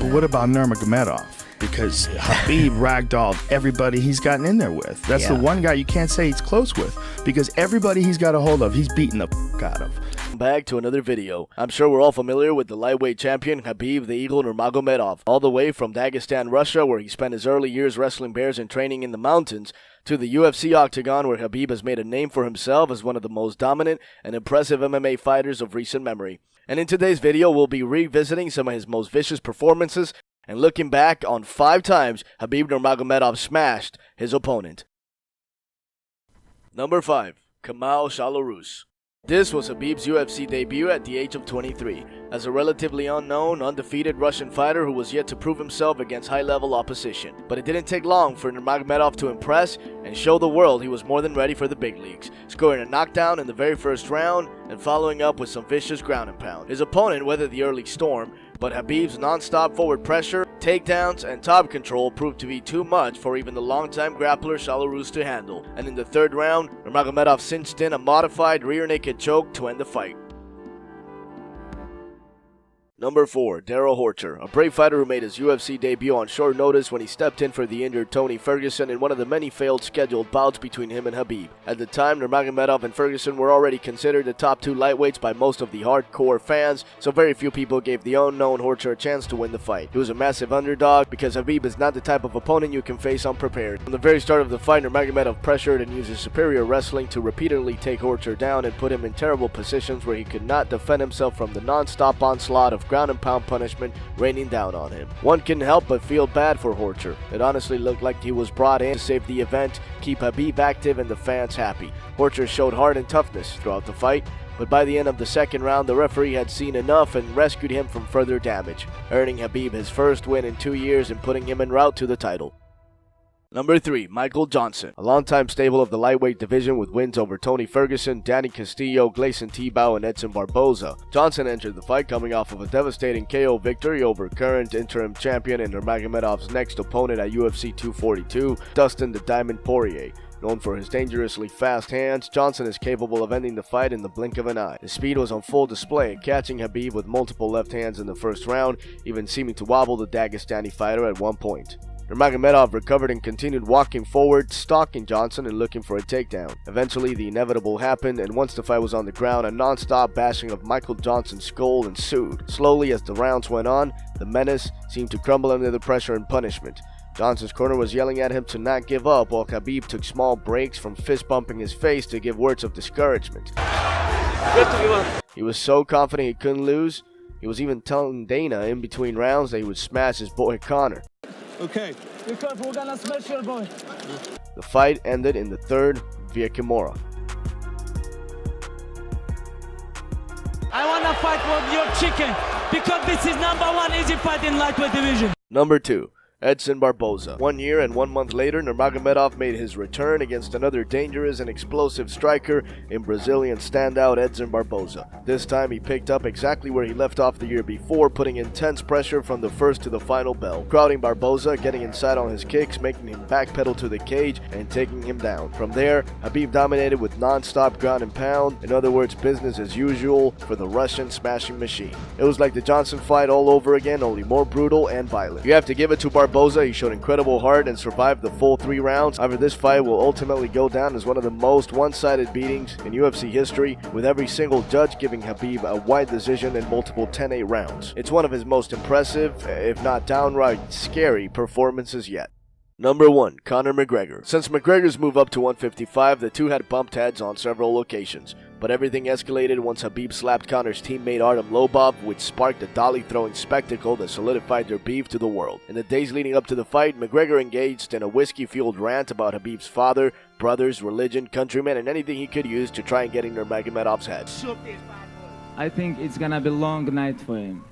But what about Nurmagomedov? Because Khabib ragdolled everybody he's gotten in there with. That's the one guy you can't say he's close with, because everybody he's got a hold of, he's beating the f*** out of. Back to another video. I'm sure we're all familiar with the lightweight champion Khabib the Eagle Nurmagomedov, all the way from Dagestan, Russia, where he spent his early years wrestling bears and training in the mountains, to the UFC octagon, where Khabib has made a name for himself as one of the most dominant and impressive MMA fighters of recent memory. And in today's video, we'll be revisiting some of his most vicious performances and looking back on 5 times Khabib Nurmagomedov smashed his opponent. Number 5. Kamau Shalarus. This was Khabib's UFC debut at the age of 23, as a relatively unknown, undefeated Russian fighter who was yet to prove himself against high-level opposition. But it didn't take long for Nurmagomedov to impress and show the world he was more than ready for the big leagues, scoring a knockdown in the very first round and following up with some vicious ground and pound. His opponent weathered the early storm, but Khabib's non-stop forward pressure, takedowns, and top control proved to be too much for even the longtime grappler Shalarus to handle, and in the third round, Nurmagomedov cinched in a modified rear naked choke to end the fight. Number 4. Daryl Horcher, a brave fighter who made his UFC debut on short notice when he stepped in for the injured Tony Ferguson in one of the many failed scheduled bouts between him and Khabib. At the time, Nurmagomedov and Ferguson were already considered the top 2 lightweights by most of the hardcore fans, so very few people gave the unknown Horcher a chance to win the fight. He was a massive underdog because Khabib is not the type of opponent you can face unprepared. From the very start of the fight, Nurmagomedov pressured and used his superior wrestling to repeatedly take Horcher down and put him in terrible positions where he could not defend himself from the non-stop onslaught of ground and pound punishment raining down on him. One couldn't help but feel bad for Horcher. It honestly looked like he was brought in to save the event, keep Khabib active and the fans happy. Horcher showed heart and toughness throughout the fight, but by the end of the second round, the referee had seen enough and rescued him from further damage, earning Khabib his first win in 2 years and putting him en route to the title. Number 3. Michael Johnson, a longtime stable of the lightweight division with wins over Tony Ferguson, Danny Castillo, Gleison Tibau, and Edson Barboza. Johnson entered the fight coming off of a devastating KO victory over current interim champion and Nurmagomedov's next opponent at UFC 242, Dustin the Diamond Poirier. Known for his dangerously fast hands, Johnson is capable of ending the fight in the blink of an eye. His speed was on full display, catching Khabib with multiple left hands in the first round, even seeming to wobble the Dagestani fighter at one point. Nurmagomedov recovered and continued walking forward, stalking Johnson and looking for a takedown. Eventually, the inevitable happened, and once the fight was on the ground, a non-stop bashing of Michael Johnson's skull ensued. Slowly, as the rounds went on, the menace seemed to crumble under the pressure and punishment. Johnson's corner was yelling at him to not give up, while Khabib took small breaks from fist-bumping his face to give words of discouragement. He was so confident he couldn't lose, he was even telling Dana in between rounds that he would smash his boy Conor. Okay. Be careful, we're gonna smash your boy. The fight ended in the third via Kimura. I wanna fight for your chicken because this is #1 easy fight in lightweight division. Number 2. Edson Barboza. 1 year and 1 month later, Nurmagomedov made his return against another dangerous and explosive striker in Brazilian standout Edson Barboza. This time he picked up exactly where he left off the year before, putting intense pressure from the first to the final bell, crowding Barboza, getting inside on his kicks, making him backpedal to the cage, and taking him down. From there, Khabib dominated with non-stop ground and pound, in other words, business as usual for the Russian smashing machine. It was like the Johnson fight all over again, only more brutal and violent. You have to give it to Barboza. He showed incredible heart and survived the full 3 rounds. However, this fight will ultimately go down as one of the most one-sided beatings in UFC history, with every single judge giving Khabib a wide decision in multiple 10-8 rounds. It's one of his most impressive, if not downright scary, performances yet. Number 1. Conor McGregor. Since McGregor's move up to 155, the two had bumped heads on several occasions. But everything escalated once Khabib slapped Conor's teammate Artem Lobov, which sparked a dolly-throwing spectacle that solidified their beef to the world. In the days leading up to the fight, McGregor engaged in a whiskey-fueled rant about Khabib's father, brothers, religion, countrymen, and anything he could use to try and get in Nurmagomedov's head. I think it's gonna be a long night for him.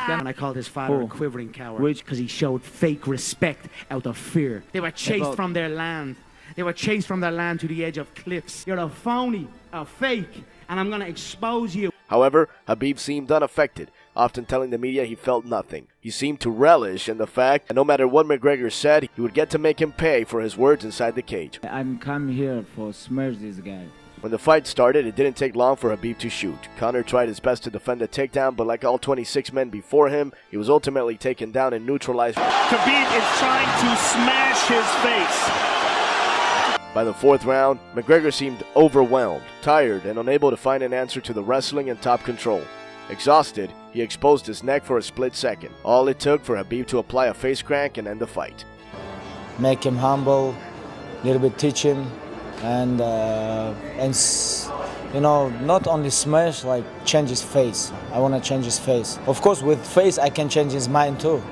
And I called his father a quivering coward. Because he showed fake respect out of fear. They were chased from their land. They were chased from their land to the edge of cliffs. You're a phony, a fake, and I'm gonna expose you. However, Khabib seemed unaffected, often telling the media he felt nothing. He seemed to relish in the fact that no matter what McGregor said, he would get to make him pay for his words inside the cage. I'm come here for smash this guy. When the fight started, it didn't take long for Khabib to shoot. Conor tried his best to defend the takedown, but like all 26 men before him, he was ultimately taken down and neutralized. Khabib is trying to smash his face. By the fourth round, McGregor seemed overwhelmed, tired, and unable to find an answer to the wrestling and top control. Exhausted, he exposed his neck for a split second. All it took for Khabib to apply a face crank and end the fight. Make him humble, a little bit teach him, and you know, not only smash, like change his face. I want to change his face. Of course, with face, I can change his mind too.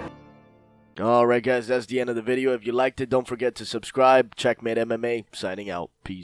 Alright guys, that's the end of the video. If you liked it, don't forget to subscribe. Checkmate MMA, signing out. Peace.